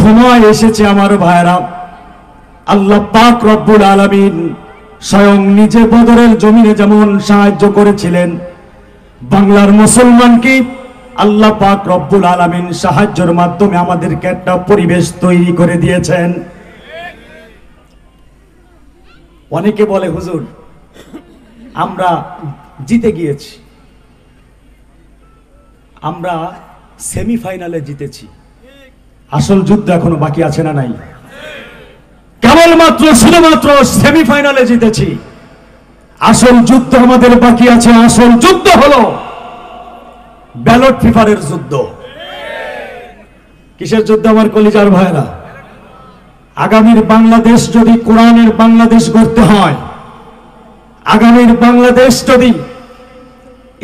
সময় এসেছে আমার ভাইরা, আল্লাহ পাক রব্বুল আলামিন স্বয়ং নিজে বদরের জমিনে যেমন সাহায্য করেছিলেন, বাংলার মুসলমানকে আল্লাহ পাক রব্বুল আলামিন সাহায্যের মাধ্যমে আমাদেরকে একটা পরিবেশ তৈরি করে দিয়েছেন। অনেকে বলে হুজুর আমরা জিতে গিয়েছি, আমরা সেমিফাইনালে জিতেছি। আসল যুদ্ধ এখনো বাকি আছে না নাই? কেবলমাত্র শুধুমাত্র সেমিফাইনালে জিতেছি, আসল যুদ্ধ আমাদের বাকি আছে। আসল যুদ্ধ হলো ব্যালট পেপারের যুদ্ধ। কিসের যুদ্ধ আমার কলিজার ভাইরা? আগামীর বাংলাদেশ যদি কোরআনের বাংলাদেশ গড়তে হয়, আগামীর বাংলাদেশ যদি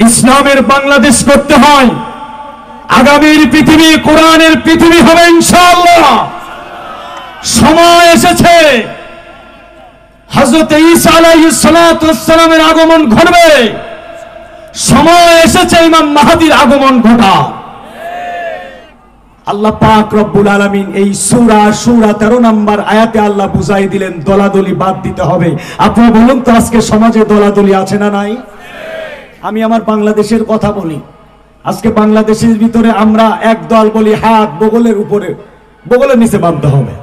ইসলামের বাংলাদেশ করতে হয়, আগামীর পৃথিবী কোরআনের পৃথিবী হবে ইনশাআল্লাহ। সময় এসেছে, হযরত ঈসা আলাইহিস সালাতু ওয়াস সালামের আগমন ঘটবে। সময় এসেছে ইমাম মাহদীর আগমন ঘটা। আল্লাহ পাক রব্বুল আলামিন এই সূরা 13 নম্বর আয়াতে আল্লাহ বুঝাই দিলেন দলাদলি বাদ দিতে হবে। আপনি বলুন তো আজকে সমাজে দলাদলি আছে না নাই? আমি আমার বাংলাদেশের কথা বলি। আজকে বাংলাদেশের ভিতরে আমরা এক দল বলি হাত বগলের উপরে, বগলের নিচে বাঁধতে হবে,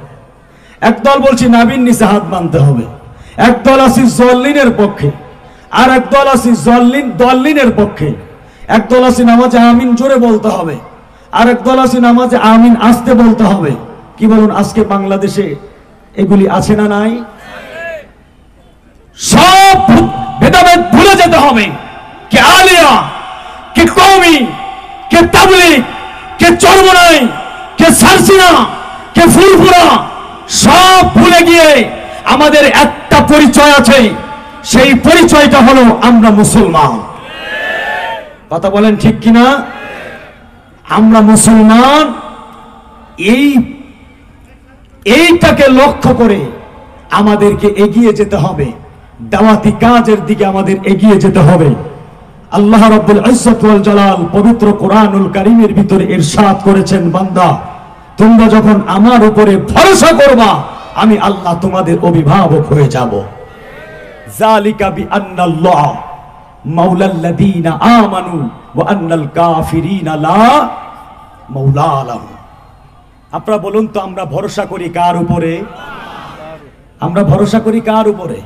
এক দল বলছি নাভির নিচে হাত বাঁধতে হবে, এক দল আছি জল্লিনের পক্ষে, আর এক দল আছি দল্লিনের পক্ষে, এক দল আছি নামাজে আমিন জোরে বলতে হবে, আর এক দল আছি নামাজে আমিন আস্তে বলতে হবে। কি বলুন আজকে বাংলাদেশে এগুলি আছে না নাই? সব ভেদাভেদ ভুলে যেতে হবে। কে আলিয়া, কে কওমি, কে তাবলীগ, কে চরমনাই, কে সারসিনা, কে ফুরফুরা, সব ভুলে গিয়ে আমাদের একটা পরিচয় আছে। সেই পরিচয়টা হলো আমরা মুসলমান। কথা বলেন ঠিক কিনা? আমরা মুসলমান। এইটাকে লক্ষ্য করে আমাদেরকে এগিয়ে যেতে হবে, দাওয়াতি কাজের দিকে আমাদের এগিয়ে যেতে হবে। আল্লাহ রাব্বুল ইজ্জত ওয়াল জালাল পবিত্র কোরআনুল কারীমের ভিতরে ইরশাদ করেছেন, বান্দা তোমরা যখন আমার উপরে ভরসা করবা আমি আল্লাহ তোমাদের অভিভাবক হয়ে যাব। যালিকা বিআন্নাল্লাহ মাওলাল্লাযীনা আমানু ওয়া আন্নাল কাফিরিনা লা মাওলা লাহুম। আপনারা বলুন তো আমরা ভরসা করি কার উপরে? আমরা ভরসা করি কার উপরে?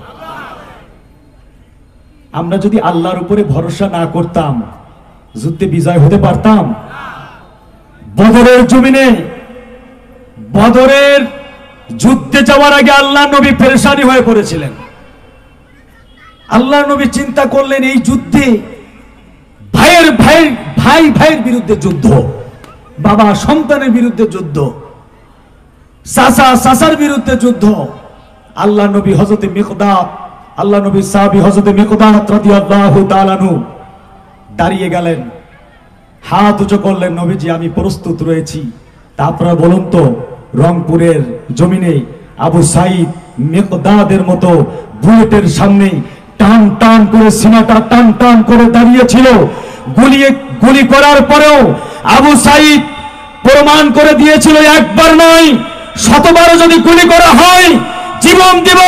আমরা যদি আল্লাহর উপরে ভরসা না করতাম যুদ্ধে বিজয় হতে পারতাম? বদরের জমিনে, বদরের যুদ্ধে যাওয়ার আগে আল্লাহ নবী পেরেশানি হয়ে পড়েছিলেন। আল্লাহ নবী চিন্তা করলেন এই যুদ্ধে ভাইয়ের বিরুদ্ধে যুদ্ধ, বাবা সন্তানের বিরুদ্ধে যুদ্ধ, চাচা চাচার বিরুদ্ধে যুদ্ধ। আল্লাহ নবী হযরত মিকদাদ, আল্লাহ নবী সাহাবী হযরত মিকদাদ রাদিয়াল্লাহু তাআলা আনহু দাঁড়িয়ে গেলেন, হাত উঁচু করলেন, নবীজি আমি প্রস্তুত রয়েছি। তারপরে বলুন তো রংপুরের জমিনে আবু সাইদ মিকদাদের মতো বুলেটের সামনে টান টান করে সিনাটা টান টান করে দাঁড়িয়েছিল। গুলি করার পরেও আবু সাইদ প্রমাণ করে দিয়েছিল একবার নয় শতবার যদি গুলি করা হয় জীবন দিব,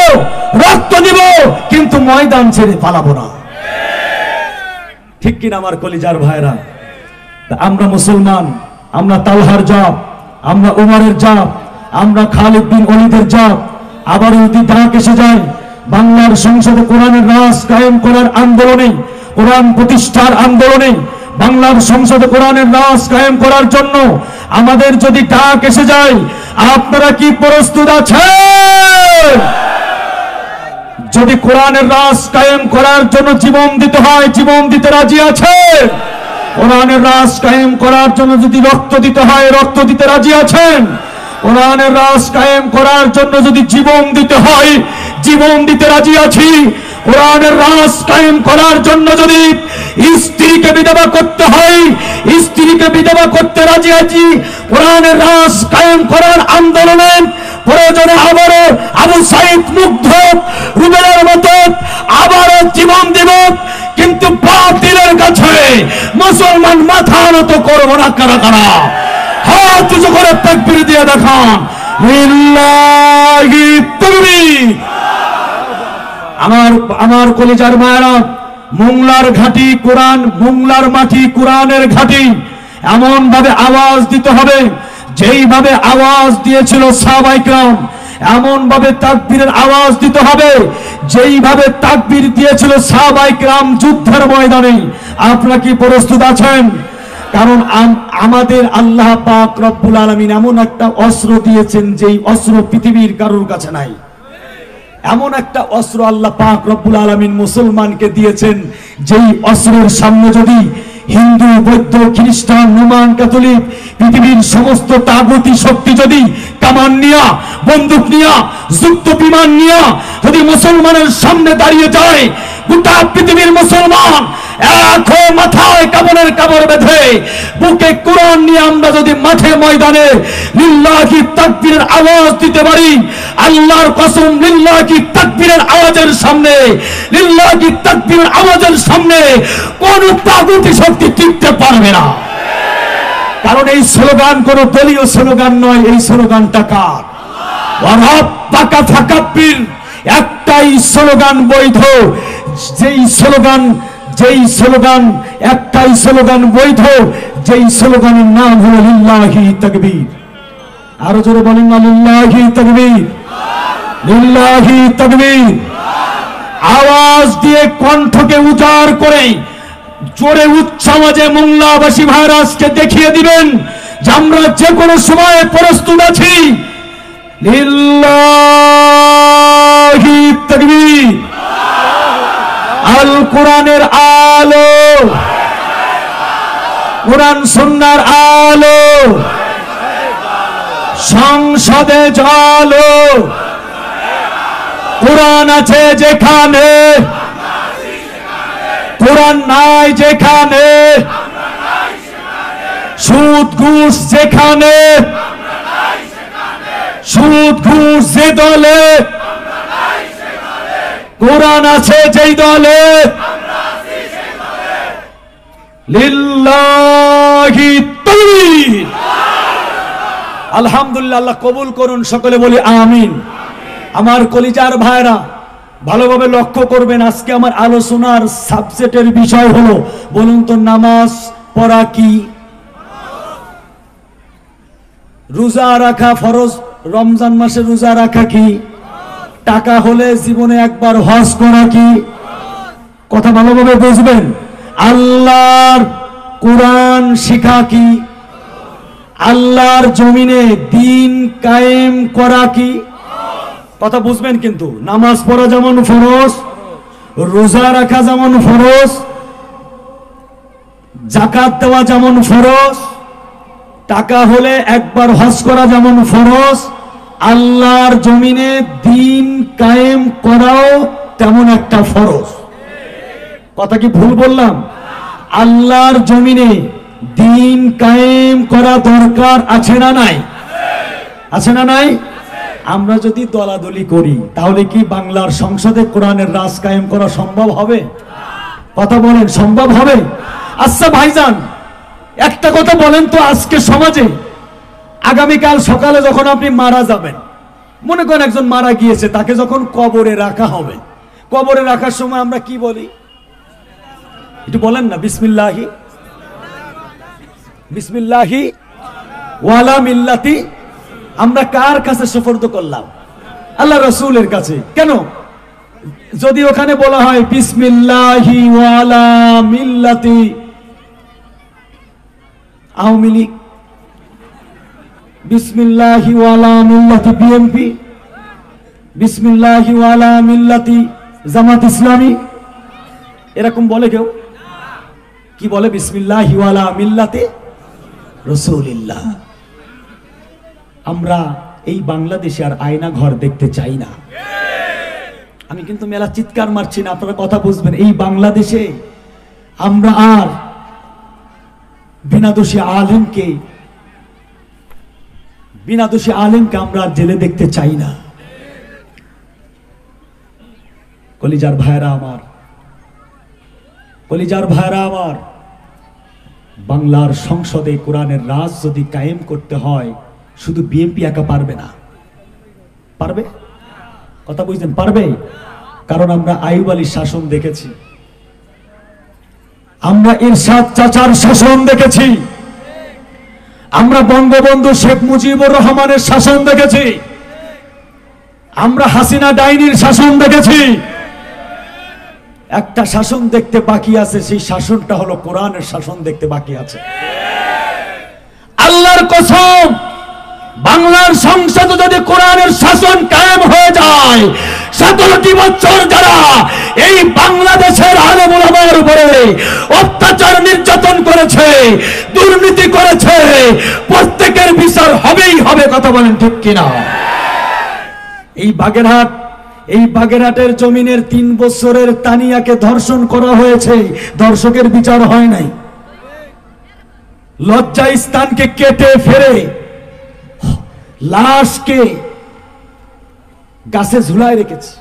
রক্ত দিব, কিন্তু ময়দান ছেড়ে পালাবো না। ঠিক কিনা আমার কলিজার ভাইরা? আমরা মুসলমান, আমরা তালহার জাত, আমরা উমরের জাত, আমরা খালিদ বিন ওলীদের জাত। আবার যদি ডাক এসে যায় বাংলার সংসদে কোরআনের রাজ কায়েম করার আন্দোলনে, কোরআন প্রতিষ্ঠার আন্দোলনে, বাংলার সংসদে কোরআনের রাজ কায়েম করার জন্য আমাদের যদি ডাক এসে যায়, আপনারা কি প্রস্তুত আছেন? যদি কোরআনের রাজ কায়েম করার জন্য জীবন দিতে হয় জীবন দিতে রাজি আছেন? কোরআনের রাজ কায়েম করার জন্য যদি রক্ত দিতে হয় রক্ত দিতে রাজি আছেন? কোরআনের রাজ কায়েম করার জন্য যদি জীবন দিতে হয় জীবন দিতে রাজি আছি। কোরআনের রাজ কায়েম করার জন্য যদি স্ত্রীকে বিধবা করতে হয় স্ত্রীকে বিধবা করতে রাজি আছি। কোরআনের রাজ কায়েম করার আন্দোলনে প্রয়োজনে আবারও আবু সাইদ মুগ্ধ রুবেলের মতো আবারও জীবন দেব, কিন্তু বাতিলের কাছে মুসলমান মাথা নত করব না। কারা কারা হাত উঁচু করে তাকবীর দিয়ে দেখান, লিল্লাহি তাকবীর। আমার কলিজার মায়েরা, মোংলার ঘাটি কোরআন, মোংলার মাটি কোরআনের ঘাটি। এমন ভাবে আওয়াজ দিতে হবে যেইভাবে আওয়াজ দিয়েছিল সাহাবায়ে কেরাম, এমন ভাবে তাকবীরের আওয়াজ দিতে হবে যেইভাবে তাকবীর দিয়েছিল সাহাবায়ে কেরাম যুদ্ধের ময়দানে। আপনারা কি প্রস্তুত আছেন? কারণ আমাদের আল্লাহ পাক রব্বুল আলামিন এমন একটা অস্ত্র দিয়েছেন যেই অস্ত্র পৃথিবীর কারোর কাছে নাই। এমন একটা অস্ত্র আল্লাহ পাক রব্বুল আলামিন মুসলমানকে দিয়েছেন, যেই অস্ত্রের সামনে যদি হিন্দু, বৌদ্ধ, খ্রিস্টান, রোমান, ক্যাথলিক, পৃথিবীর সমস্ত তাগুতি শক্তি যদি কামান নিয়া, বন্দুক নিয়া, যুদ্ধ বিমান নিয়া যদি মুসলমানের সামনে দাঁড়িয়ে যায়, গোটা পৃথিবীর মুসলমান এক হয়ে মাথায় কামনের কাপড় বেঁধে বুকে কোরআন নিয়ে আমরা যদি মাঠে ময়দানে লিল্লাহি তাকবীরের আওয়াজ দিতে পারি, আল্লাহর কসম লিল্লাহি তাকবীরের আওয়াজের সামনে, লিল্লাহি তাকবীরের আওয়াজের সামনে কোন তাগুতি শক্তি টিকতে পারবে না। কারণ এই স্লোগান কোন দলীয় স্লোগান নয়, এই স্লোগানটা কার? ওয়া রাব্বাকা ফাকাব্বির। একটাই স্লোগান বৈধ, যেই স্লোগান একটাই স্লোগান বৈধ, যেই স্লোগানের নাম হলো লিল্লাহি তাকবীর। আরো জোরে বলেন না, লিল্লাহি তাকবীর, লিল্লাহি তাকবীর। আওয়াজ দিয়ে কণ্ঠকে উজাড় করে জোরে উচ্চ আওয়াজে মোংলাবাসী ভাইরাসকে দেখিয়ে দিবেন যে আমরা যে কোনো সময় প্রস্তুত আছি। লিল্লাহি তাকবীর। আল কোরআনের আলো, কোরআন সুন্নাহর আলো, সংসদে জ্বালো, কোরআন আছে যেখানে, কোরআন নাই যেখানে, সুদ ঘুষ যেখানে, সুদ ঘুষ যে দলে, কোরআন আছে যেই দলে, লিল্লাহি তাকবীর। আলহামদুলিল্লাহ, আল্লাহ কবুল করুন, সকলে বলি আমিন। আমার কলিজার ভাইরা ভালোভাবে লক্ষ্য করবেন, আজকে আমার আলোচনার সাবজেক্টের বিষয় হলো, বলুন তো নামাজ পড়া কি? রোজা রাখা ফরজ, রমজান মাসে রোজা রাখা কি? টাকা হলে জীবনে একবার হজ করা কি? কথা ভালোভাবে বুঝবেন। আল্লাহর কোরআন শিখা কি? আল্লাহর জমিনে দিন কায়েম করা কি? কথা বুঝবেন কিন্তু। নামাজ পড়া যেমন ফরজ, রোজা রাখা যেমন ফরজ, যাকাত দেওয়া যেমন ফরজ, টাকা হলে একবার হজ করা যেমন ফরজ, আল্লাহর জমিনে দিন কায়েম করাও তেমন একটা ফরজ। কথা কি ভুল বললাম? আল্লাহর জমিনে দিন কায়েম করা দরকার আছে না নাই? আছে না নাই? আমরা যদি দলাদলি করি তাহলে কি বাংলার সংসদে কোরআনের রাজ কায়েম করা সম্ভব হবে? কথা বলেন, সম্ভব হবে? আচ্ছা ভাইজান, একটা কথা বলেন তো, আজকে সমাজে আগামীকাল সকালে যখন আপনি মারা যাবেন, মনে করেন একজন মারা গিয়েছে, তাকে যখন কবরে রাখা হবে, কবরে রাখার সময় আমরা কি বলি? একটু বলেন না, বিসমিল্লাহি, বিসমিল্লাহি ওয়ালা মিল্লাতি। আমরা কার কাছে সুপর্দ করলাম? আল্লাহ রাসূলের কাছে। কেন? যদি ওখানে বলা হয় বিসমিল্লাহি ওয়ালা মিল্লাতি আওয়ামী লীগ, বিসমিল্লাহি ওয়ালা মিল্লাতি বিএনপি, বিসমিল্লাহি ওয়ালা মিল্লাতি জামাত ইসলামী, এরকম বলে কেউ? কি বলে? বিসমিল্লাহি ওয়ালা মিল্লাতি রাসূলিল্লাহ। আমরা এই বাংলাদেশে আর আয়না ঘর দেখতে চাই না। আমি কিন্তু মেলা চিৎকার মারছি না, আপনারা কথা বুঝবেন। এই বাংলাদেশে আমরা আর বিনা দোষী আলেমকে আমরা আর জেলে দেখতে চাই না। কলিজার ভাইরা আমার, কলিজার ভাইরা আমার, বাংলার সংসদে কোরআনের রাজ যদি কায়েম করতে হয়, শুধু বিএনপি একা পারবে না। পারবে? কথা বুঝছেন? পারবে? কারণ আমরা আইয়ুব আলীর শাসন দেখেছি, আমরা ইরশাদ চাচার শাসন দেখেছি, আমরা বঙ্গবন্ধু শেখ মুজিবুর রহমানের শাসন দেখেছি, আমরা হাসিনা ডাইনির শাসন দেখেছি। একটা শাসন দেখতে বাকি আছে, সেই শাসনটা হলো কোরআনের শাসন দেখতে বাকি আছে। আল্লাহর কসম, বাংলার সংসদে যদি কোরআনের শাসন কায়েম হয়ে যায়, 17টি বছর যারা এই বাংলাদেশের আলেম ওলামার উপরে অত্যাচার নির্যাতন করেছে, দুর্নীতি করেছে, প্রত্যেকের বিচার হবেই হবে। কথা বলেন ঠিক কিনা? এই বাগেরহাটের জমিনের 3 বছরের তানিয়াকে ধর্ষণ করা হয়েছে, ধর্ষকের বিচার হয় নাই। লজ্জা স্থানকে কেটে ফেরে লাশকে গাছে ঝুলায় রেখেছে,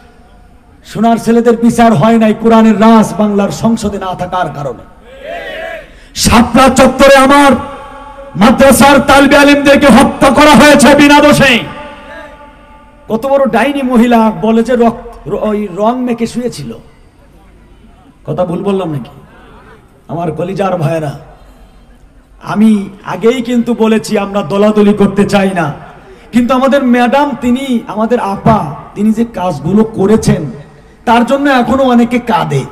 সোনার ছেলেদের বিচার হয় নাই কোরআনের রাজ বাংলার সংসদে না থাকার কারণে। শাপলা চত্বরে আমার মাদ্রাসার তালবে আলিমদেরকে হত্যা করা হয়েছে বিনা দোষে। কত বড় ডাইনি মহিলা বলে যে ওই রং মেখে শুয়েছিল। কথা ভুল বললাম নাকি? আমার কলিজার ভাইরা, আমি আগেই কিন্তু বলেছি আমরা দলাদলি করতে চাই না, কিন্তু আমাদের ম্যাডাম, তিনি আমাদের আপা, তিনি যে কাজগুলো করেছেন তার জন্য এখনো অনেকে কাঁদে,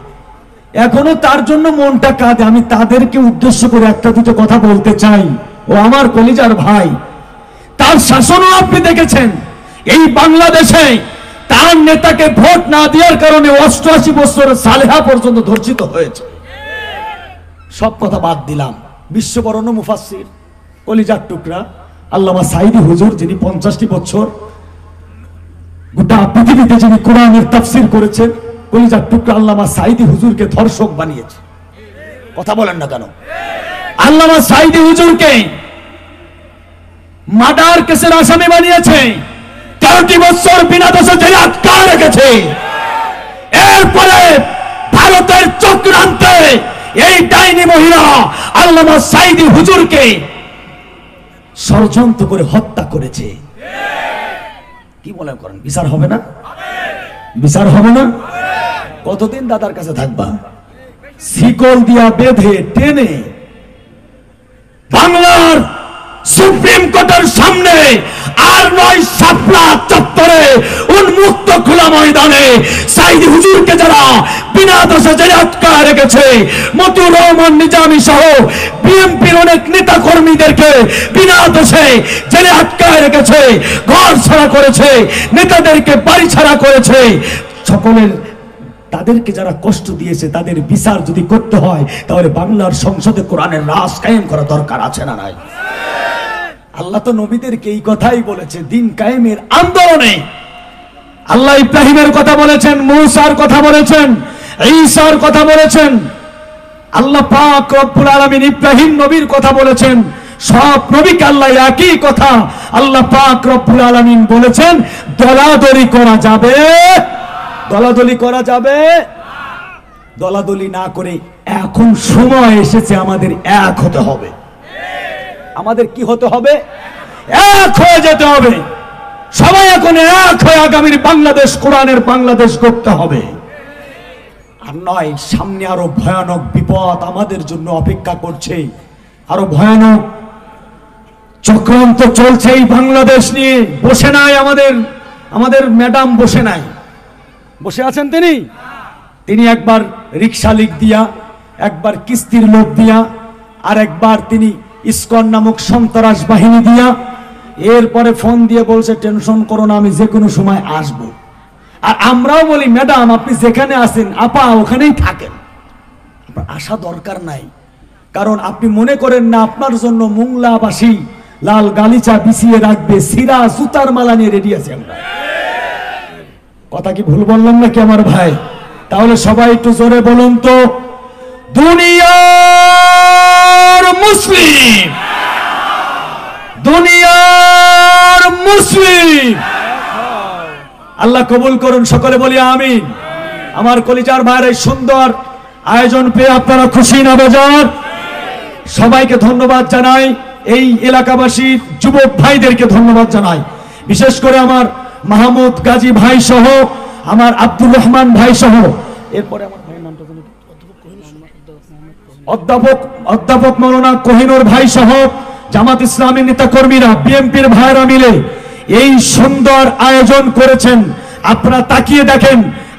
এখনো তার জন্য মনটা কাঁদে। আমি তাদেরকে উদ্দেশ্য করে একটা দুটো কথা বলতে চাই। ও আমার কলিজার ভাই, তার শাসনও আপনি দেখেছেন। এই বাংলাদেশে তার নেতাকে ভোট না দেওয়ার কারণে 88 বছরের সালেহা পর্যন্ত ধর্ষিত হয়েছে। সব কথা বাদ দিলাম, বিশ্ববরণ্য মুফাসসির কলিজার টুকরা আল্লামা সাঈদী হুজুর, যিনি 50টি বছর গোটা পৃথিবীতে যিনি কোরআনের তাফসীর করেছেন, কলিজার টুকরা আল্লামা সাঈদী হুজুরকে ধর্ষক বানিয়েছে। কথা বলেন না কেন? আল্লামা সাঈদী হুজুরকে মার্ডার কেসের আসামি বানিয়েছে, 13টি বছর বিনা দোষে জেলে আটকায় রেখেছে। এরপরে ভারতের চক্রান্তে এই ডাইনি মহিলা আল্লামা সাঈদী হুজুরকে ষড়যন্ত্র করে হত্যা করেছে। কি মনে করেন বিচার হবে না? বিচার হবে না? কতদিন দাদার কাছে থাকবা? শিকল দিয়া বেঁধে টেনে বাংলার সুপ্রিম কোর্টের সামনে আর নয়, শাপলা চত্বরে উন্মুক্ত খোলা ময়দানে সাঈদী হুজুরকে যারা বিনা দোষে জেলে আটকায় রেখেছে, মতিউর রহমান নিজামী সহ বিএনপির অনেক নেতা কর্মীদেরকে বিনা দোষে জেলে আটকায় রেখেছে, ঘর ছাড়া করেছে, নেতাদেরকে বাড়ি ছাড়া করেছে, সকলের তাদেরকে যারা কষ্ট দিয়েছে তাদের বিচার যদি করতে হয়, তাহলে বাংলার সংসদে কোরআনের রাজ কায়েম করা দরকার আছে না নাই? আল্লাহ তো নবীদেরকে এই কথাই বলেছে, দিন কায়েমের আন্দোলনে। আল্লাহ ইব্রাহিমের কথা বলেছেন, মূসার কথা বলেছেন, ঈসার কথা বলেছেন, আল্লাহ পাক রব্বুল আলামিন ইব্রাহিম নবীর কথা বলেছেন। সব নবীকে আল্লাহ একই কথা আল্লাহ পাক রব্বুল আলামিন বলেছেন, দলাদলি করা যাবে, দলাদলি করা যাবে, দলাদলি না করে এখন সময় এসেছে আমাদের এক হতে হবে। আমাদের কি হতে হবে? এক হয়ে যেতে হবে। সবাই এখন এক হয়ে আগামীর বাংলাদেশ, কোরআনের বাংলাদেশ গড়তে হবে। আর নয়, সামনে আরো ভয়ানক বিপদ আমাদের জন্য অপেক্ষা করছে, আরো ভয়ানক চক্রান্ত চলছে এই বাংলাদেশ নিয়ে। বসে নাই আমাদের ম্যাডাম, বসে নাই, বসে আছেন তিনি একবার রিক্সা লিক দিয়া, একবার কিস্তির লোক দিয়া, আর একবার তিনি ইসকন নামক সন্ত্রাস বাহিনী দিয়া, এরপরে ফোন দিয়ে বলছে টেনশন করো না, আমি যে কোনো সময় আসব। আর আমরাও বলি ম্যাডাম আপনি যেখানে আছেন আপা ওখানেই থাকেন, আপনার আসা দরকার নাই। কারণ আপনি মনে করেন না আপনার জন্য মোংলাবাসী লাল গালিচা বিছিয়ে রাখবে, সিরা জুতার মালা নিয়ে রেডি আছে আমরা। কথা কি ভুল বললাম নাকি আমার ভাই? তাহলে সবাই একটু জোরে বলুন তো, দুনিয়ার মুসলিম, দুনিয়ার মুসলিম। আল্লাহ কবুল করুন, সকলে বলি আমিন। আমার কলিজার ভাইয়ের এই সুন্দর আয়োজন পেয়ে আপনারা খুশি না বেজার? সবাইকে ধন্যবাদ জানাই, এই এলাকাবাসী যুবক ভাইদেরকে ধন্যবাদ জানাই, বিশেষ করে আমার মাহমুদ গাজী ভাই সহ, আমার আব্দুর রহমান ভাই সহ, এরপরে আমার ভাইয়ের নামটা জানি, অধ্যাপক মৌলানা কোহিনুর ভাই সহ জামাত ইসলামী নেতা কর্মীরা, বিএনপির ভাইরা মিলে এই সুন্দর আয়োজন করেছেন। আপনারা তাকিয়ে দেখেন,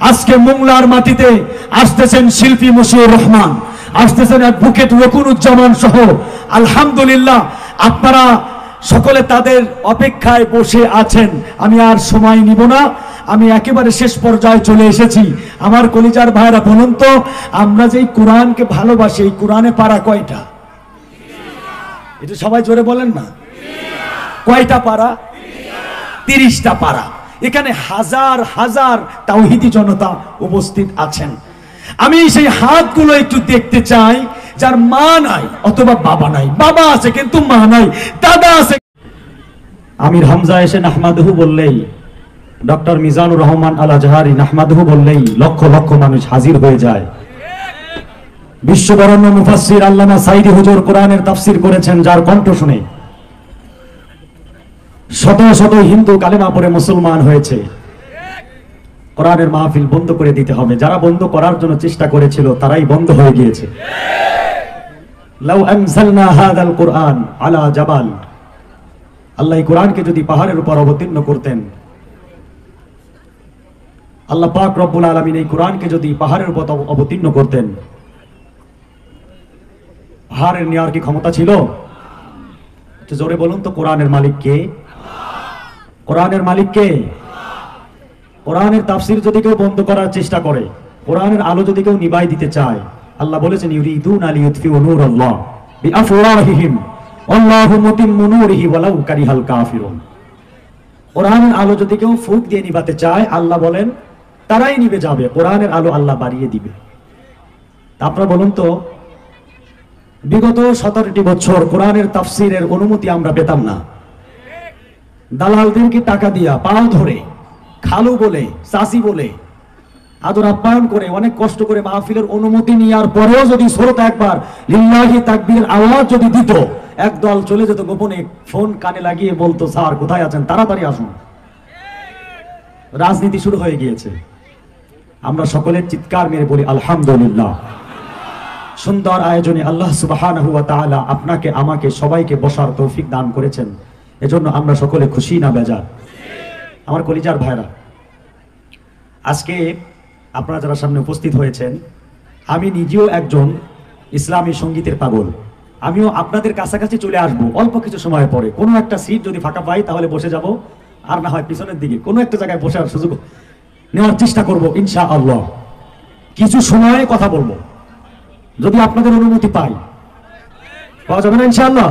আজকে মোংলার মাটিতে আসতেছেন শিল্পী মশিউর রহমান, আসতেছেন অ্যাডভোকেট রকুনুজ্জামান সহ। আলহামদুলিল্লাহ, আপনারা সকলে তাদের অপেক্ষায় বসে আছেন। আমি আর সময় নিব না, আমি একেবারে শেষ পর্যায়ে চলে এসেছি। আমার কলিজার ভাইরা, বলুন তো, আমরা যে কোরআনকে ভালোবাসি, এই কোরআনে পারা কয়টা? এটা সবাই জোরে বলেন না, কয়টা পারা? 30টা পারা। এখানে হাজার হাজার তাওহীদি জনতা উপস্থিত আছেন। আমি সেই হাতগুলো একটু দেখতে চাই, যার মা নাই অথবা বাবা নাই, বাবা আছে কিন্তু মা নাই, দাদা আছে। আমির হামজা এসে নাহমাদুহু বললেই, ডক্টর মিজানুর রহমান আল আজহারি নাহমাদুহু বললেই লক্ষ লক্ষ মানুষ হাজির হয়ে যায়। বিশ্ববরণ্য মুফাসসির আল্লামা সাইদি হুজুর কোরআনের তাফসীর করেছেন, যার কণ্ঠ শুনে শত শত হিন্দু কালেমা পড়ে মুসলমান হয়েছে। কোরআনের মাহফিল বন্ধ করে দিতে হবে, যারা বন্ধ করার জন্য চেষ্টা করেছিল তারাই বন্ধ হয়ে গিয়েছে। লাউ আনজালনা হাযাল কুরআন আলা জাবাল, আল্লাহ এই কোরআনকে যদি পাহাড়ের উপর অবতীর্ণ করতেন, আল্লাহ পাক রব্বুল আলামিন এই কোরআনকে যদি পাহাড়ের উপর অবতীর্ণ করতেন, পাহাড়ের নেওয়ার কি ক্ষমতা ছিল? একটু জোরে বলুন তো, কোরআনের মালিক কে? কোরআনের মালিক কে? কোরআনের তাফসীর যদি কেউ বন্ধ করার চেষ্টা করে, কোরআনের আলো যদি কেউ নিভাই দিতে চায়, আল্লাহ বলেছেন ইউরিদুনা লিইউতফিউ নূরাল্লাহ বিআফওয়াহিহিম আল্লাহু মুতিম্মু নূরিহি ওয়ালাউ কারিহাল কাফিরুন। কোরআনের আলো যদি কেউ ফুঁক দিয়ে নিভাতে চায়, আল্লাহ বলেন তারাই নিভে যাবে, কোরআনের আলো আল্লাহ বাড়িয়ে দিবে। আপনারা বলুন তো, বিগত 17টি বছর কোরআনের তাফসীরের অনুমতি আমরা পেতাম না। দালালদেরকে টাকা দিয়া পাও ধরে, খালু বলে, চাচি বলে আদর আপ্যায়ন করে, অনেক কষ্ট করে মাহফিলের অনুমতি নেওয়ার পরেও যদি শ্রোতা একবার লিল্লাহি তাকবীরের আওয়াজ যদি দিত, একদল চলে যেত গোপনে, ফোন কানে লাগিয়ে বলতো, স্যার কোথায় আছেন, তাড়াতাড়ি আসুন। রাজনীতি শুরু হয়ে গিয়েছে। আমরা সকলের চিৎকার মেরে বলি আলহামদুলিল্লাহ। সুন্দর আয়োজনে আল্লাহ সুবহানাহু ওয়া তাআলা আপনাকে, আমাকে, সবাইকে বসার তৌফিক দান করেছেন। এজন্য আমরা সকলে খুশি না বেজার? আমার কলিজার ভাইরা, আজকে আপনারা যারা সামনে উপস্থিত হয়েছেন, আমি নিজেও একজন ইসলামী সঙ্গীতের পাগল। আমিও আপনাদের কাছাকাছি চলে আসব অল্প কিছু সময় পরে। কোনো একটা সিট যদি ফাঁকা পাই তাহলে বসে যাব, আর না হয় পিছনের দিকে কোনো একটা জায়গায় বসার সুযোগ নেওয়ার চেষ্টা করব ইনশাআল্লাহ। কিছু সময়ে কথা বলবো, যদি আপনাদের অনুমতি পাই। পাওয়া যাবে না ইনশাআল্লাহ?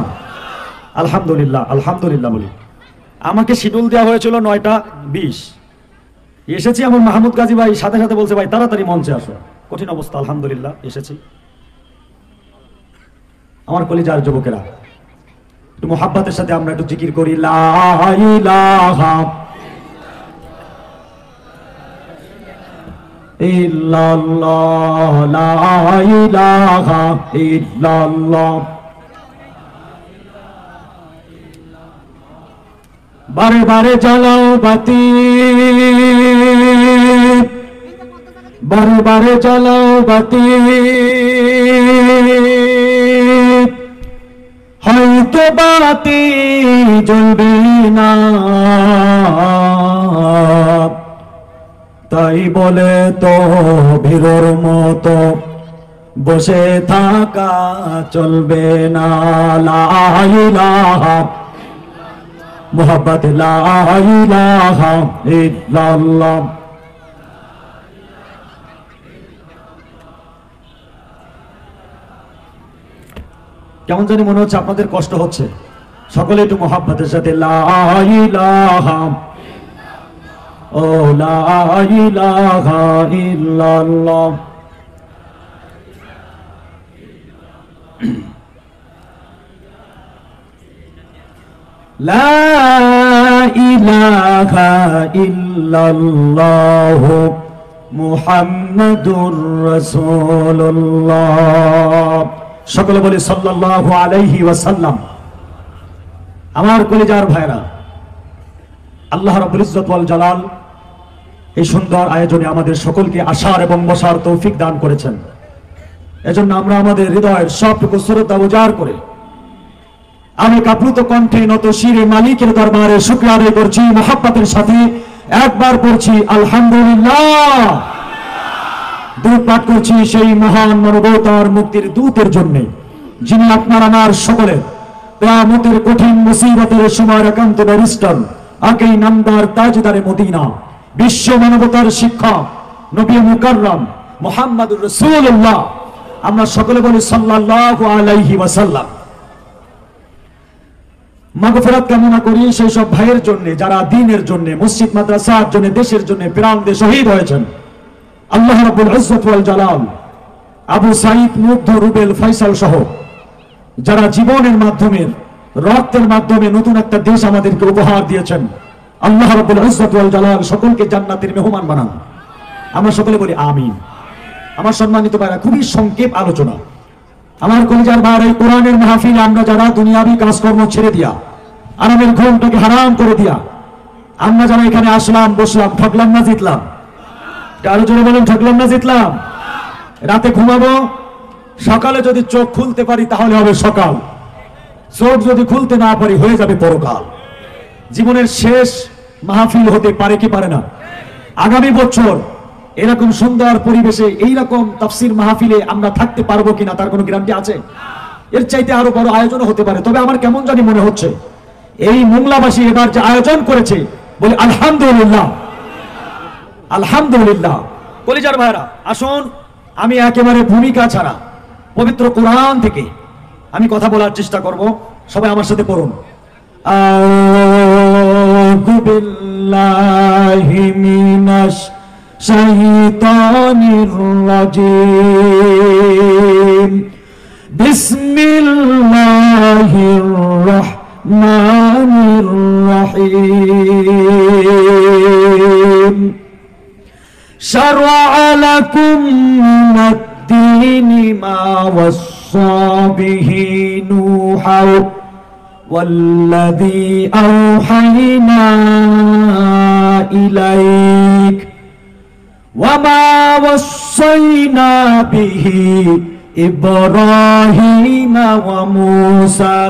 আলহামদুলিল্লাহ, আলহামদুলিল্লাহ বলি। আমাকে শিডিউল দেওয়া হয়েছিল 9:20, এসেছি। আমার মাহমুদ গাজী ভাই সাথে সাথে বলছে, ভাই তাড়াতাড়ি মঞ্চে আসো। কঠিন অবস্থা, আলহামদুলিল্লাহ এসেছি। আমার কলিজার যুবকেরা, একটু মুহাব্বতের সাথে আমরা একটু জিকির করি, লা ইলাহা ইল্লাল্লাহ, লা ইলাহা ইল্লাল্লাহ। বারে বারে জ্বালাও বাতি, বারে বারে জ্বালাও বাতি, হয়তো বাতি জ্বলবে না, তাই বলে তো ভীরর মতো বসে থাকা চলবে না। লা ইলাহা মুহাব্বত, লা ইলাহা ইল্লাল্লাহ। কেমন জানি মনে হচ্ছে আপনাদের কষ্ট হচ্ছে। সকলে একটু মুহাব্বতের সাথে লা ইলাহা, ও লা ইলাহা ইল্লাল্লাহ। লা ইলাহা ইল্লাল্লাহ মুহাম্মাদুর রাসূলুল্লাহ। সকলে বলি সাল্লাল্লাহু আলাইহি ওয়াসাল্লাম। আমার কলিজার ভাইরা, আল্লাহ রাব্বুল ইজ্জত ওয়াল জালাল এই সুন্দর আয়োজনে আমাদের সকলকে আসার এবং বসার তৌফিক দান করেছেন। এজন্য আমরা আমাদের হৃদয়ের সবটুকু শ্রদ্ধা উজাড় করে আমি কাপ্লুত কণ্ঠে নত শিরে মালিকের দরবারে শুকরিয়া আদায় করছি। মুহাব্বতের সাথে একবার পড়ছি আলহামদুলিল্লাহ। দরুদ পাঠ করছি সেই মহান মানবতার মুক্তির দূতের জন্য, যিনি আপনার আমার সকলের কিয়ামতের কঠিন মুসিবতের সময় একান্ত ব্যারিস্টার, আকেই নামদার তাজদারে মদিনা, বিশ্ব মানবতার শিক্ষক নবী মুকাররম মুহাম্মদুর রাসূলুল্লাহ। আমরা সকলে বলি সাল্লাল্লাহু আলাইহি ওয়াসাল্লাম। মাগফিরাত কামনা করি সেই সব ভাইয়ের জন্য যারা দ্বীনের জন্য, মসজিদ মাদ্রাসার জন্য, দেশের জন্য প্রাণ দিয়ে শহীদ হয়েছেন। আল্লাহ রাব্বুল ইজ্জত ওয়াল জালাল আবু সাঈদ, মুগ্ধ, রুবেল, ফয়সাল সহ যারা জীবনের মাধ্যমে, রক্তের মাধ্যমে নতুন একটা দেশ আমাদেরকে উপহার দিয়েছেন, আল্লাহ রাব্বুল ইজ্জত ওয়াল জালাল সকলকে জান্নাতের মেহমান বানান। আমরা সকলে বলি আমিন। আমার সম্মানিত ভাইরা, খুবই সংক্ষেপ আলোচনা। আমার কলিজার ভাইরা, এই কোরআনের মাহফিলে আমরা যারা দুনিয়াবি কাজকর্ম ছেড়ে দিয়া, আরামের ঘুমটাকে হারাম করে দিয়া আমরা যারা এখানে আসলাম, বসলাম, ঠকলাম না জিতলাম? আরো জোরে বলেন, ঠকলাম না জিতলাম? রাতে ঘুমাবো, সকালে যদি চোখ খুলতে পারি তাহলে হবে সকাল, চোখ যদি খুলতে না পারি হয়ে যাবে পরকাল। জীবনের শেষ মাহফিল হতে পারে কি পারে না? আগামী বছর এরকম সুন্দর পরিবেশে এইরকম তাফসীর মাহফিলে আমরা থাকতে পারবো কিনা তার কোনো গ্যারান্টি আছে? এর চাইতে আরো বড় আয়োজন হতে পারে। তবে আমার কেমন জানি মনে হচ্ছে এই মোংলাবাসী এবার যে আয়োজন করেছে, বলি আলহামদুলিল্লাহ, আলহামদুলিল্লাহ। কলিজার ভাইরা, আসুন আমি একেবারে ভূমিকা ছাড়া পবিত্র কোরআন থেকে আমি কথা বলার চেষ্টা করব। সবাই আমার সাথে পড়ুন। আউযু বিল্লাহি মিনাশ শাইতানির রাজীম। বিসমিল্লাহির রাহমানির রাহিম। شرع لكم من الدين ما وصى به نوحا والذي أوحينا إليك وما وصينا به إبراهيم وموسى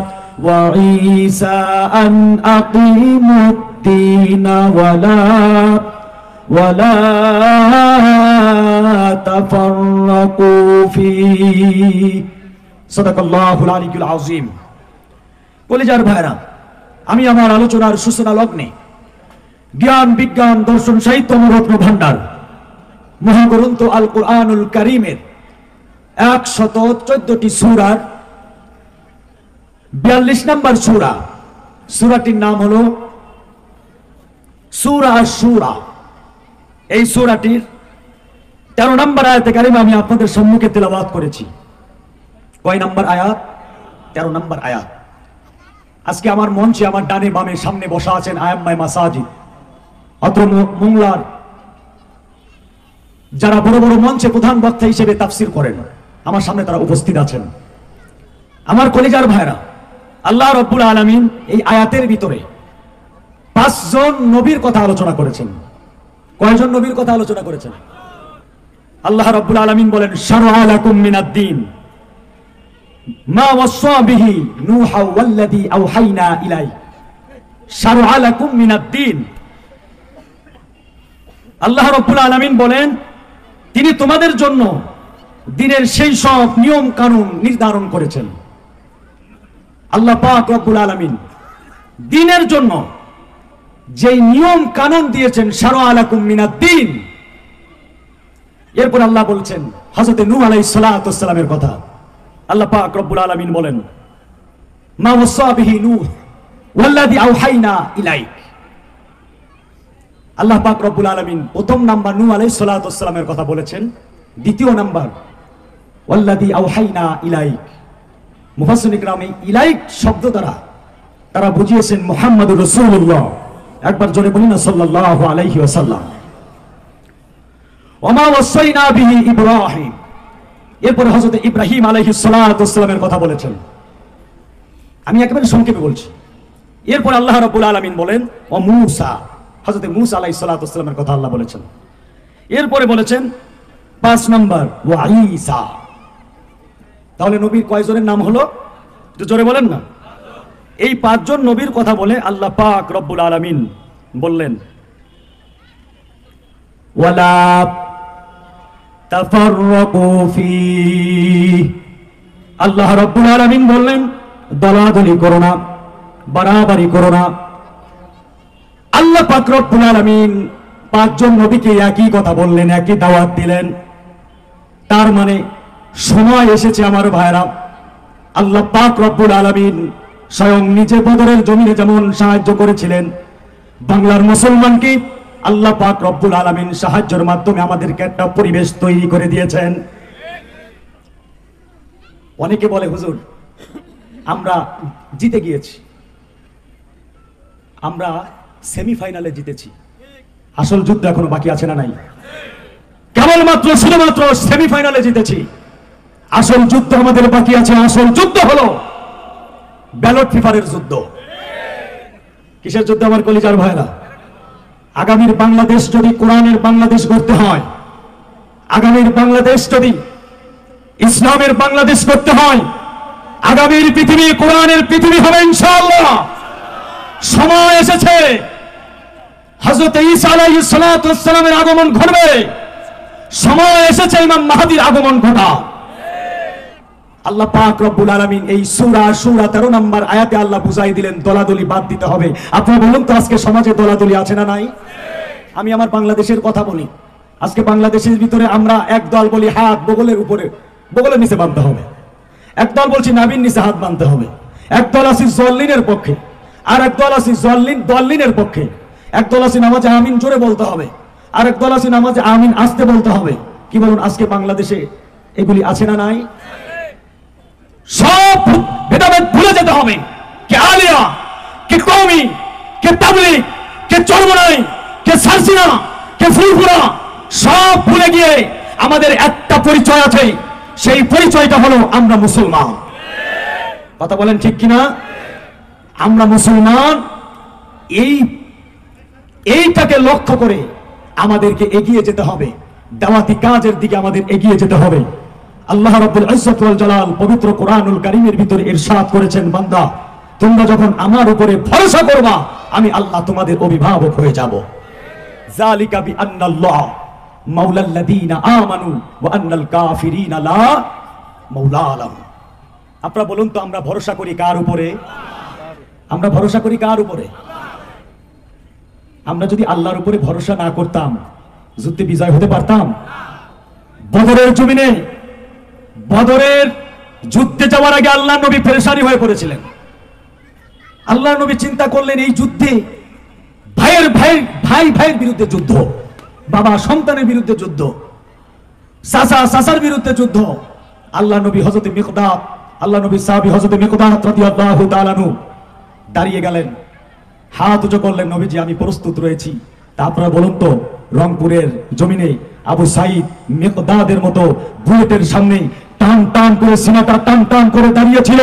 وعيسى أن أقيموا الدين ولا تفرقوا فيه صدق الله العلي العظيم। কলিজার ভাইরা, আমি আমার আলোচনার সূচনা লগ্নে জ্ঞান, বিজ্ঞান, দর্শন, সাহিত্য রত্ন ভান্ডার মহাগ্রন্থ আল কুরআনুল কারীমের 114টি সূরার 42 নম্বর সূরা, সূরাটির নাম হলো সূরা আশ-শূরা। এই সূরাটির 13 নম্বর আয়াতে কারিমা আমি আপনাদের সম্মুখে তেলাওয়াত করেছি। কয় নম্বর আয়াত? 13 নম্বর আয়াত। আজকে আমার মঞ্চে আমার ডানে বামে সামনে বসা আছেন আয়াম্মায়ে মাসাজিদ, অত্র মোংলার যারা বড় বড় মঞ্চে প্রধান বক্তা হিসেবে তাফসীর করেন, আমার সামনে তারা উপস্থিত আছেন। আমার কলিজার ভাইরা, আল্লাহ রাব্বুল আলামিন এই আয়াতের ভিতরে 5 জন নবীর কথা আলোচনা করেছেন। কয়জন নবীর কথা আলোচনা করেছেন? আল্লাহ রাব্বুল আলামিন বলেন, শারআ লাকুম মিনাদ-দীন মা ওয়াসা বিহি নূহা ওয়াল্লাযী আওহাইনা ইলাই। শারআ লাকুম মিনাদ-দীন, আল্লাহ রাব্বুল আলামিন বলেন তিনি তোমাদের জন্য দ্বীনের সেই সব নিয়ম কানুন নির্ধারণ করেছেন। আল্লাহ পাক রব্বুল আলামিন দ্বীনের জন্য যেই নিয়ম কানুন দিয়েছেন, শারআ লাকুম মিনাদ-দীন। এরপর আল্লাহ বলছেন হযরত নূহ আলাইহিস সালাতু ওয়াস সালামের কথা। আল্লাহ পাক রব্বুল আলামিন বলেন, মা ওয়াসা বিহি নূহ ওয়াল্লাযী আওহাইনা ইলাইক। আল্লাহ পাক রব্বুল আলামিন প্রথম নাম্বার নূহ আলাইহিস সালাতু ওয়াস সালামের কথা বলেছেন, দ্বিতীয় নাম্বার ওয়াল্লাযী আওহাইনা ইলাইক। মুফাসসিরিন ইকরাম এই ইলাইক শব্দ দ্বারা তারা বুঝিয়েছেন মুহাম্মদুর রাসূলুল্লাহ। একবার জোরে বলি না সাল্লাল্লাহু আলাইহি ওয়াসাল্লাম। ওয়া মা ওয়াসাইনা বিহি ইব্রাহিম এরপরে হযরত ইব্রাহিম আলাইহিস সালাতু ওয়াস সালামের কথা বলেছেন। আমি একেবারে সংক্ষেপে বলছি। এরপর আল্লাহ রাব্বুল আলামিন বলেন ও মূসা, হযরত মূসা আলাইহিস সালাতু ওয়াস সালামের কথা আল্লাহ বলেছেন। এরপরে বলেছেন 5 নাম্বার ওয়া ঈসা। তাহলে নবীর কয়জনের নাম হলো? একটু জোরে বলেন না। এই 5 জন নবীর কথা বলে আল্লাহ পাক রব্বুল আলামিন বললেন ওয়ালা তাফাররাকু ফি। আল্লাহ রব্বুল আলামিন বললেন দলাদলি করো না, বাড়াবাড়ি করো না। আল্লাহ পাক রব্বুল আলামিন 5 জন নবীকে একই কথা বললেন, একই দাওয়াত দিলেন। তার মানে সময় এসেছে আমার ভাইরা, আল্লাহ পাক রব্বুল আলামিন স্বয়ং নিজে বদরের জমিনে যেমন সাহায্য করেছিলেন বাংলার মুসলমানকে, আল্লাহ পাক রব্বুল আলামিন সাহায্যের মাধ্যমে আমাদেরকে একটা পরিবেশ তৈরি করে দিয়েছেন। অনেকে বলে হুজুর আমরা জিতে গিয়েছি, আমরা সেমিফাইনালে জিতেছি। আসল যুদ্ধ এখনো বাকি আছে না নাই? কেবলমাত্র শুধুমাত্র সেমিফাইনালে জিতেছি, আসল যুদ্ধ আমাদের বাকি আছে। আসল যুদ্ধ হলো ব্যালট পেপারের যুদ্ধ। কিসের যুদ্ধ আমার কলিজার ভাইরা? আগামীর বাংলাদেশ যদি কোরআনের বাংলাদেশ করতে হয়, আগামীর বাংলাদেশ যদি ইসলামের বাংলাদেশ করতে হয়, আগামীর পৃথিবী কোরআনের পৃথিবী হবে ইনশাআল্লাহ। সময় এসেছে, হযরত ঈসা আলাইহিস সালাতু ওয়াস সালামের আগমন ঘটবে। সময় এসেছে ইমাম মাহদীর আগমন ঘটা। আল্লাহ পাক রব্বুল আলামিন এই সূরা 13 নম্বর আয়াতে আল্লাহ বুঝাই দিলেন দলাদলি বাদ দিতে হবে। আপনারা বলুন তো আজকে সমাজে দলাদলি আছে না নাই? আমি আমার বাংলাদেশের কথা বলি। আজকে বাংলাদেশের ভিতরে আমরা এক দল বলি হাত বগলের উপরে, বগলের নিচে বাঁধতে হবে, এক দল বলছি নাভির নিচে হাত বাঁধতে হবে, এক দল আছি জল্লিনের পক্ষে, আর এক দল আছি দল্লিনের পক্ষে, এক দল আছি নামাজে আমিন জোরে বলতে হবে, আর এক দল আছি নামাজে আমিন আস্তে বলতে হবে। কি বলুন আজকে বাংলাদেশে এগুলি আছে না নাই? সব ভেদাভেদ ভুলে যেতে হবে। কে আলিয়া, কে কওমি, কে তাবলীগ, কে চরমনাই, কে সারসিনা, কে ফুলপুরা, সব ভুলে গিয়ে আমাদের একটা পরিচয় আছে। সেই পরিচয়টা হলো আমরা মুসলমান। কথা বলেন ঠিক কিনা? আমরা মুসলমান। এইটাকে লক্ষ্য করে আমাদেরকে এগিয়ে যেতে হবে, দাওয়াতি কাজের দিকে আমাদের এগিয়ে যেতে হবে। আল্লাহ রাব্বুল ইজ্জত ওয়াল জালাল পবিত্র কোরআনুল কারীমের ভিতরে ইরশাদ করেছেন, বান্দা তোমরা যখন আমার উপরে ভরসা করবা আমি আল্লাহ তোমাদের অভিভাবক হয়ে যাব। যালিকা বিআন্নাল্লাহ মাওলাল্লাযীনা আমানু ওয়া আন্নাল কাফিরিনা লা মাওলা লাহুম। আপনারা বলুন তো আমরা ভরসা করি কার উপরে? আমরা ভরসা করি কার উপরে? আমরা যদি আল্লাহর উপরে ভরসা না করতাম যুদ্ধে বিজয় হতে পারতাম? বদরের জমিনে, বদরের যুদ্ধে যাওয়ার আগে আল্লাহ নবী পেরেশানি হয়ে পড়েছিলেন। আল্লাহ নবী চিন্তা করলেন এই যুদ্ধে ভাইয়ের বিরুদ্ধে যুদ্ধ, বাবা সন্তানের বিরুদ্ধে যুদ্ধ, চাচার বিরুদ্ধে যুদ্ধ। আল্লাহ নবী হযরত মিকদাদ, আল্লাহ নবী সাহাবী হযরত মিকদাদ রাদিয়াল্লাহু তাআলা আনহু দাঁড়িয়ে গেলেন, হাত উঁচু করলেন, নবীজি আমি প্রস্তুত রয়েছি। তারপরে বলুন তো রংপুরের জমিনে আবু সাইদ মিকদাদের মতো বুলেটের সামনে টান টান করে সিনাটা টান টান করে দাঁড়িয়েছিল।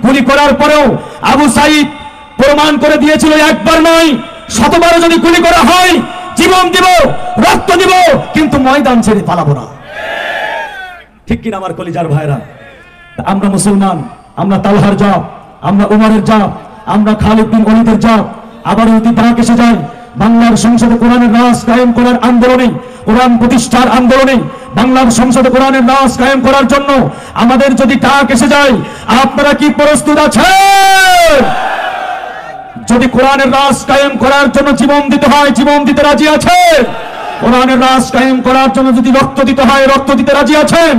গুলি করার পরেও আবু সাইদ প্রমাণ করে দিয়েছিল একবার নয় শতবার যদি গুলি করা হয় জীবন দিব, রক্ত দিব, কিন্তু ময়দান ছেড়ে পালাবো না। ঠিক কিনা আমার কলিজার ভাইরা? আমরা মুসলমান, আমরা তালহার জাত, আমরা উমরের জাত, আমরা খালিদ বিন ওলীদের জাত। আবার যদি ডাক এসে যায় বাংলার সংসদে কোরআনের রাজ কায়েম করার আন্দোলনে, কোরআন প্রতিষ্ঠার আন্দোলনে, বাংলার সংসদে কোরআনের রাজ কায়েম করার জন্য আমাদের যদি ডাক এসে যায়, আপনারা কি প্রস্তুত আছেন? যদি কোরআনের রাজ কায়েম করার জন্য জীবন দিতে হয় জীবন দিতে রাজি আছেন? কোরআনের রাজ কায়েম করার জন্য যদি রক্ত দিতে হয় রক্ত দিতে রাজি আছেন?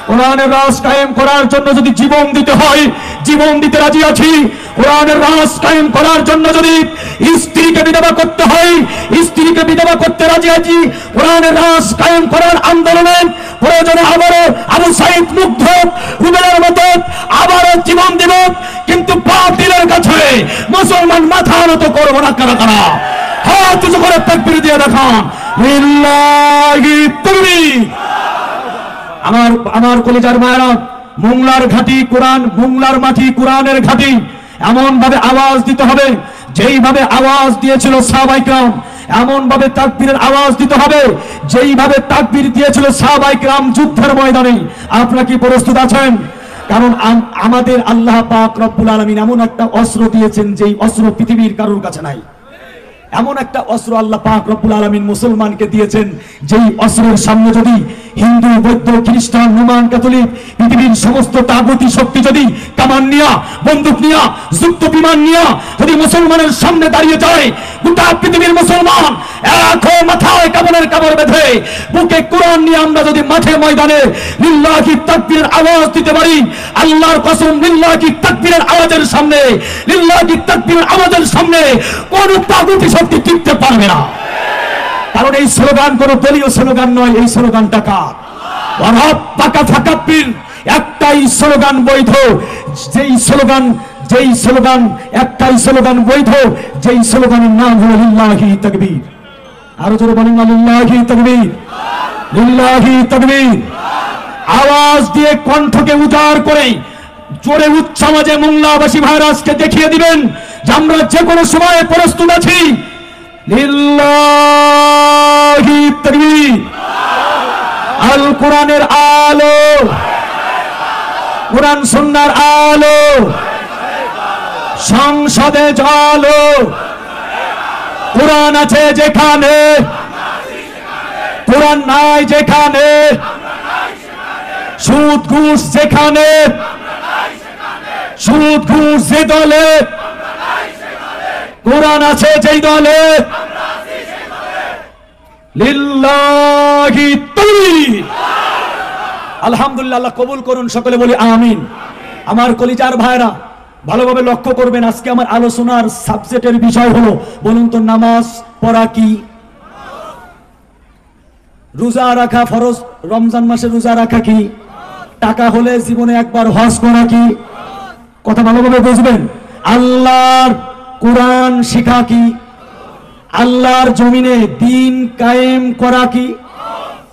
কোরআনের রাজ কায়েম করার জন্য যদি জীবন দিতে হয় জীবন দিতে রাজি আছি। কোরআনের রাজ কায়েম করার জন্য যদি স্ত্রীকে বিধবা করতে হয় স্ত্রীকে বিধবা করতে রাজি আছি। কোরআনের রাজ কায়েম করার আন্দোলনে প্রয়োজনে আবারও আবু সাইদ মুগ্ধ হুমেনের মতো আবারও জীবন দিব, কিন্তু বাতিলের কাছে মুসলমান মাথা নত করবো না। কারা কারা হাত উঁচু করে তাকবীর দিয়ে দেখান লিল্লাহি তাকবীর। আমার আমার কলেজার মায়েরা, মোংলার ঘাটি কোরআন, মোংলার মাটি কোরআনের ঘাটি। এমন ভাবে আওয়াজ দিতে হবে যেইভাবে আওয়াজ দিয়েছিল সাহাবায়ে কেরাম, এমন ভাবে তাকবীরের আওয়াজ দিতে হবে যেইভাবে তাকবীর দিয়েছিল সাহাবায়ে কেরাম যুদ্ধের ময়দানে। আপনারা কি প্রস্তুত আছেন? কারণ আমাদের আল্লাহ পাক রব্বুল আলামিন এমন একটা অস্ত্র দিয়েছেন যেই অস্ত্র পৃথিবীর কারোর কাছে নাই। এমন একটা অস্ত্র আল্লাহ পাক রব্বুল আলামিন মুসলমানকে দিয়েছেন যেই অস্ত্রের সামনে যদি হিন্দু, বৌদ্ধ, খ্রিস্টান, রোমান, ক্যাথলিক পৃথিবীর সমস্ত তাগুতি শক্তি যদি কামান নিয়া, বন্দুক নিয়া, যুদ্ধ বিমান নিয়া যদি মুসলমানের সামনে দাঁড়িয়ে যায়, গোটা পৃথিবীর মুসলমান এক হয়ে মাথায় কামানের কামড় বেঁধে বুকে কোরআন নিয়ে আমরা যদি মাঠে ময়দানে লিল্লাহি তাকবীরের আওয়াজ দিতে পারি, আল্লাহর কসম লিল্লাহি তাকবীরের আওয়াজের সামনে, লিল্লাহি তাকবীরের আওয়াজের সামনে কোন তাগুতি শক্তি টিকতে পারবে না। কারণ এই স্লোগান কোন দলীয় স্লোগান নয়, এই স্লোগানটা কার? ওয়ারাব্বাকা ফাকাব্বির। একটাই স্লোগান বৈধ, যেই স্লোগান একটাই স্লোগান বৈধ, যেই স্লোগানের নাম হলো লিল্লাহি তাকবীর। আরো জোরে বলেন না লিল্লাহি তাকবীর, লিল্লাহি তাকবীর। আওয়াজ দিয়ে কণ্ঠকে উজাড় করে জোরে উচ্চ আওয়াজে মোংলাবাসী ভাইরাসকে দেখিয়ে দিবেন যে আমরা যে কোনো সময়ে প্রস্তুত আছি। লিল্লাহি তাকবীর। আল কোরআনের আলো, কোরআন সুন্নাহর আলো, সংসদে জ্বালো। কোরআন আছে যেখানে, কোরআন নাই যেখানে, সুদ ঘুষ যেখানে, সুদ ঘুষ যে দলে, কোরআন আছে যেই দলে, লিল্লাহি তাকবীর। আলহামদুলিল্লাহ, আল্লাহ কবুল করুন, সকলে বলি আমিন। আমার কলিজার ভাইরা ভালোভাবে লক্ষ্য করবেন, আজকে আমার আলোচনার সাবজেক্টের বিষয় হলো, বলুন তো নামাজ পড়া কি? রোজা রাখা ফরজ, রমজান মাসে রোজা রাখা কি? টাকা হলে জীবনে একবার হজ করা কি? কথা ভালোভাবে বুঝবেন। আল্লাহর কোরআন শিখা কি? আল্লাহর জমিনে দ্বীন কায়েম করা কি?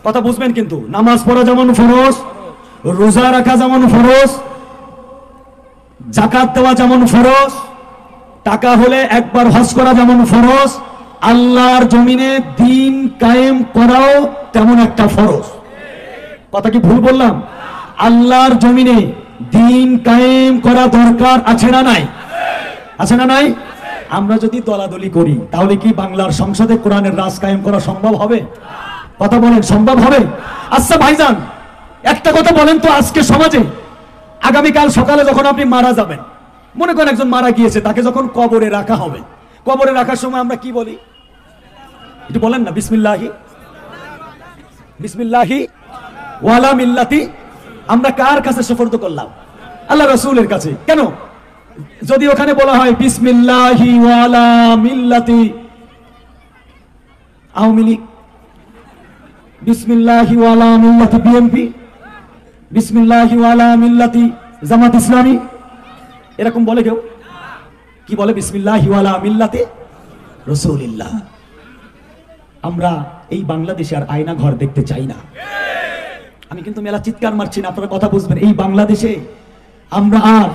কথা বুঝবেন কিন্তু। নামাজ পড়া যেমন ফরজ, রোজা রাখা যেমন ফরজ, যাকাত দেওয়া যেমন ফরজ, টাকা হলে একবার হজ করা যেমন ফরজ, আল্লাহর জমিনে দ্বীন কায়েম করাও তেমন একটা ফরজ। কথা কি ভুল বললাম? আল্লাহর জমিনে দ্বীন কায়েম করা দরকার আছে না নাই? আছে না নাই? আমরা যদি দলাদলি করি তাহলে কি বাংলার সংসদে কোরআনের রাজ কায়েম করা সম্ভব হবে? কথা বলেন, সম্ভব হবে? আচ্ছা ভাইজান, একটা কথা বলেন তো, আজকে সমাজে আগামীকাল সকালে যখন আপনি মারা যাবেন, মনে করেন একজন মারা গিয়েছে, তাকে যখন কবরে রাখা হবে, কবরে রাখার সময় আমরা কি বলি? একটু বলেন না, বিসমিল্লাহি, বিসমিল্লাহি ওয়ালা মিল্লাতি। আমরা কার কাছে সুপর্দ করলাম? আল্লাহ রাসূলের কাছে। কেন? যদি ওখানে বলা হয় বিসমিল্লাহি ওয়ালা মিল্লাতি আওয়ামী লীগ, বিসমিল্লাহি ওয়ালা মিল্লাতি বিএনপি, বিসমিল্লাহি ওয়ালা মিল্লাতি জামাত ইসলামী, এরকম বলে কেউ? কি বলে? বিসমিল্লাহি ওয়ালা মিল্লাতি রাসূলিল্লাহ। আমরা এই বাংলাদেশে আর আয়না ঘর দেখতে চাই না। আমি কিন্তু মেলা চিৎকার মারছি না, আপনারা কথা বুঝবেন। এই বাংলাদেশে আমরা আর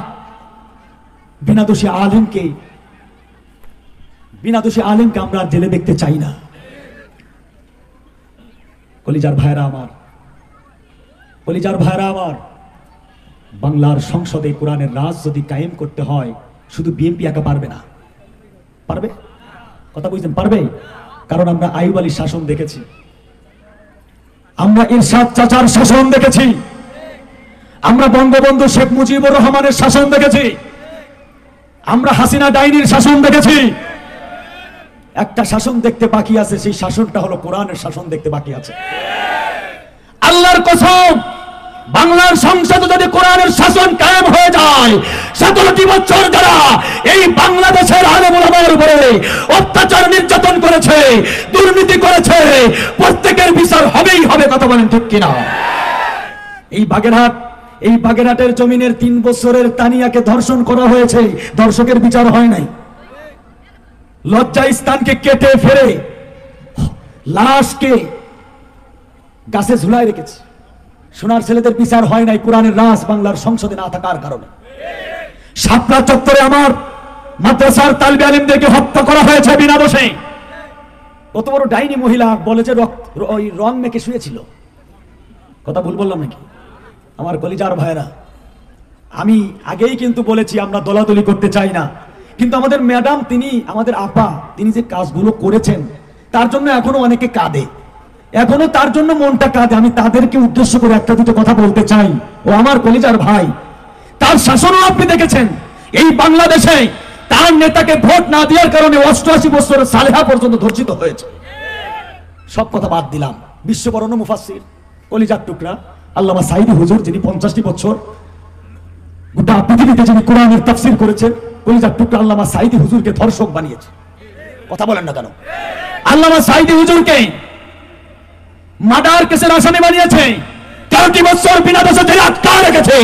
বিনা দোষী আলেমকে আমরা আর জেলে দেখতে চাই না। কলিজার ভাইরা আমার, কলিজার ভাইরা আমার, বাংলার সংসদে কোরআনের রাজ যদি কায়েম করতে হয়, শুধু বিএনপি একা পারবে না। পারবে? কথা বুঝছেন? পারবে। কারণ আমরা আইয়ুব আলীর শাসন দেখেছি, আমরা ইরশাদ চাচার শাসন দেখেছি, আমরা বঙ্গবন্ধু শেখ মুজিবুর রহমানের শাসন দেখেছি, আমরা হাসিনা ডাইনির শাসন দেখেছি। একটা শাসন দেখতে বাকি আছে, সেই শাসনটা হলো কোরআনের শাসন দেখতে বাকি আছে। আল্লাহর কসম, বাংলার সংসদে যদি কোরআনের শাসন কায়েম হয়ে যায়, 17টি বছর যারা এই বাংলাদেশের আলেম ওলামার উপরে অত্যাচার নির্যাতন করেছে, দুর্নীতি করেছে, প্রত্যেকের বিচার হবেই হবে। কথা বলেন ঠিক কিনা? এই বাগেরহাটের জমিনের 3 বছরের তানিয়াকে ধর্ষণ করা হয়েছে, ধর্ষকের বিচার হয় নাই। লজ্জা স্থানকে কেটে ফেলে লাশকে গাছে ঝুলায় রেখেছে, সোনার ছেলেদের বিচার হয় নাই কোরআনের রাজ বাংলার সংসদে না থাকার কারণে। শাপলা চত্বরে আমার মাদ্রাসার তালিবে আলিমদেরকে হত্যা করা হয়েছে বিনা দোষে। কত বড় ডাইনি মহিলা বলে যে ওই রং মেখে শুয়েছিল। কথা ভুল বললাম নাকি? আমার কলিজার ভাইরা, আমি আগেই কিন্তু বলেছি আমরা দলাদলি করতে চাই না, কিন্তু আমাদের ম্যাডাম, তিনি আমাদের আপা, তিনি যে কাজগুলো করেছেন তার জন্য এখনো অনেকে কাঁদে, এখনো তার জন্য মনটা কাঁদে। আমি তাদেরকে উদ্দেশ্য করে একটা দুটো কথা বলতে চাই। ও আমার কলিজার ভাই, তার শাসনও আপনি দেখেছেন। এই বাংলাদেশে তার নেতাকে ভোট না দেওয়ার কারণে 88 বছর সালেহা পর্যন্ত ধর্ষিত হয়েছে। সব কথা বাদ দিলাম, বিশ্ববরণ্য মুফাসসির কলিজার টুকরা আল্লামা সাঈদী হুজুর, যিনি 50টি বছর গোটা পৃথিবীতে যিনি কোরআনের তাফসীর করেছেন, কলিজার টুকরা আল্লামা সাঈদী হুজুরকে ধর্ষক বানিয়েছে। কথা বলেন না কেন? আল্লামা সাঈদী হুজুরকে মার্ডার কেসের আসামি বানিয়েছে, 13টি বছর বিনা দোষে জেলে আটকা রেখেছে।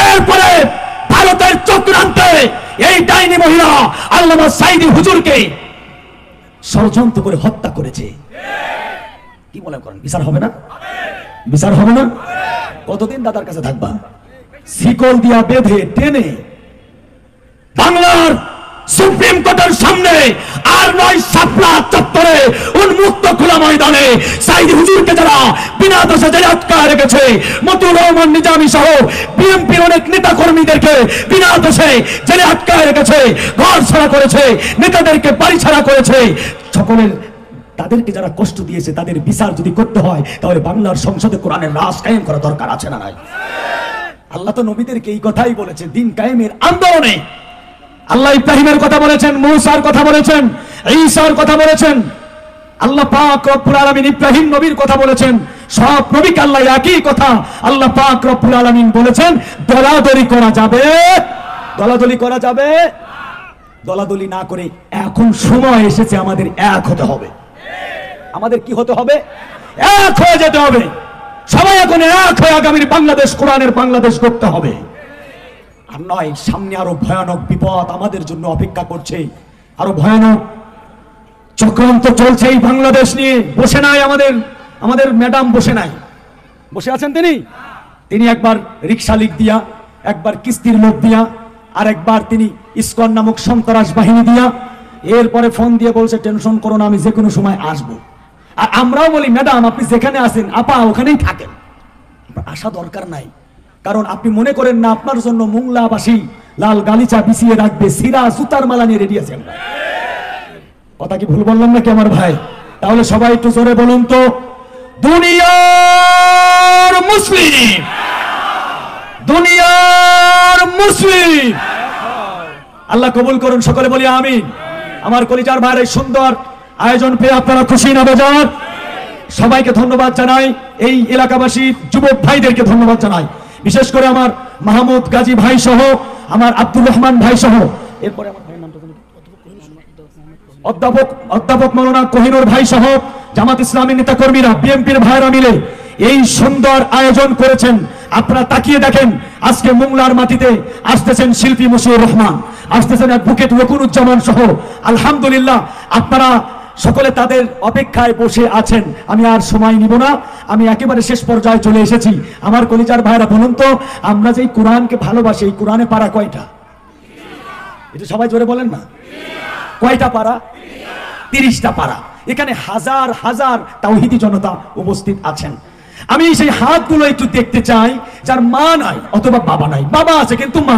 এরপরে ভারতের চক্রান্তে এই ডাইনি মহিলা আল্লামা সাঈদী হুজুরকে ষড়যন্ত্র করে হত্যা করেছে। কি মনে করেন বিচার হবে না? বিচার হবে না? কতদিন দাদার কাছে থাকবা? শিকল দিয়া বেঁধে টেনে বাংলার সুপ্রিম কোর্টের সামনে আর নয়, শাপলা চত্বরে উন্মুক্ত খোলা ময়দানে সাঈদী হুজুরকে যারা বিনা দোষে জেলে আটকা রেখেছে, মতিউর রহমান নিজামী সহ বিএনপির অনেক নেতা কর্মীদেরকে বিনা দোষে জেলে আটকা রেখেছে, ঘর ছাড়া করেছে, নেতাদেরকে বাড়ি ছাড়া করেছে, সকলের তাদেরকে যারা কষ্ট দিয়েছে তাদের বিচার যদি করতে হয় তাহলে বাংলার সংসদে কোরআনের রাজ কায়েম করা দরকার আছে না নাই? আল্লাহ তো নবীদেরকে এই কথাই বলেছে, দিন কায়েমের আন্দোলনে। আল্লাহ ইব্রাহিমের কথা বলেছেন, মূসার কথা বলেছেন, ঈসার কথা বলেছেন, আল্লাহ পাক রব্বুল আলামিন ইব্রাহিম নবীর কথা বলেছেন। সব নবীকে আল্লাহ একই কথা আল্লাহ পাক রব্বুল আলামিন বলেছেন, দলাদলি করা যাবে, দলাদলি করা যাবে, দলাদলি না করে এখন সময় এসেছে আমাদের এক হতে হবে। আমাদের কি হতে হবে? এক হয়ে যেতে হবে। সবাই এখন এক হয়ে আগামীর বাংলাদেশ, কোরআনের বাংলাদেশ গড়তে হবে। আর নয়, সামনে আরো ভয়ানক বিপদ আমাদের জন্য অপেক্ষা করছে, আরো ভয়ানক চক্রান্ত চলছে এই বাংলাদেশ নিয়ে। বসে নাই আমাদের ম্যাডাম, বসে নাই, বসে আছেন তিনি একবার রিক্সা লিক দিয়া, একবার কিস্তির লোক দিয়া, আর একবার তিনি ইসকন নামক সন্ত্রাস বাহিনী দিয়া। এরপরে ফোন দিয়ে বলছে টেনশন করো না, আমি যে কোনো সময় আসবো। আর আমরাও বলি ম্যাডাম আপনি যেখানে আছেন আপা ওখানেই থাকেন, আসা দরকার নাই। কারণ আপনি মনে করেন না আপনার জন্য মোংলাবাসী লাল গালিচা বিছিয়ে রাখবে, সিরা সুতার মালা নিয়ে রেডি আছে আমরা। কথা কি ভুল বললাম নাকি আমার ভাই? তাহলে সবাই একটু জোরে বলুন তো, দুনিয়ার মুসলিম, দুনিয়ার মুসলিম। আল্লাহ কবুল করুন, সকলে বলি আমিন। আমার কলিজার ভাইয়ের এই সুন্দর আয়োজন পেয়ে আপনারা খুশি না বেজার? সবাইকে ধন্যবাদ জানাই, এই এলাকাবাসী যুবক ভাইদেরকে ধন্যবাদ জানাই, বিশেষ করে আমার মাহমুদ গাজী ভাই সহ, আমার আব্দুর রহমান ভাই সহ, এরপরে আমার ভাইয়ের নামটা অধ্যাপক মাওলানা কোহিনুর ভাই সহ জামাত ইসলামী নেতা কর্মীরা, বিএনপির ভাইরা মিলে এই সুন্দর আয়োজন করেছেন। আপনারা তাকিয়ে দেখেন, আজকে মোংলার মাটিতে আসতেছেন শিল্পী মশিউর রহমান, আসতেছেন অ্যাডভোকেট ওয়াকুরুজ্জামান সহ। আলহামদুলিল্লাহ, আপনারা সকলে তাদের অপেক্ষায় বসে আছেন। আমি আর সময় নিব না, আমি একেবারে শেষ পর্যায়ে চলে এসেছি। আমার কলিজার ভাইরা বলুন তো, আমরা যে কোরআনকে ভালোবাসি, এই কোরআনে পারা কয়টা? এটা সবাই জোরে বলেন না, কয়টা পারা? 30টা পারা। এখানে হাজার হাজার তাওহীদি জনতা উপস্থিত আছেন। আমি সেই হাতগুলো একটু দেখতে চাই যার মা নাই অথবা বাবা নাই, বাবা আছে কিন্তু মা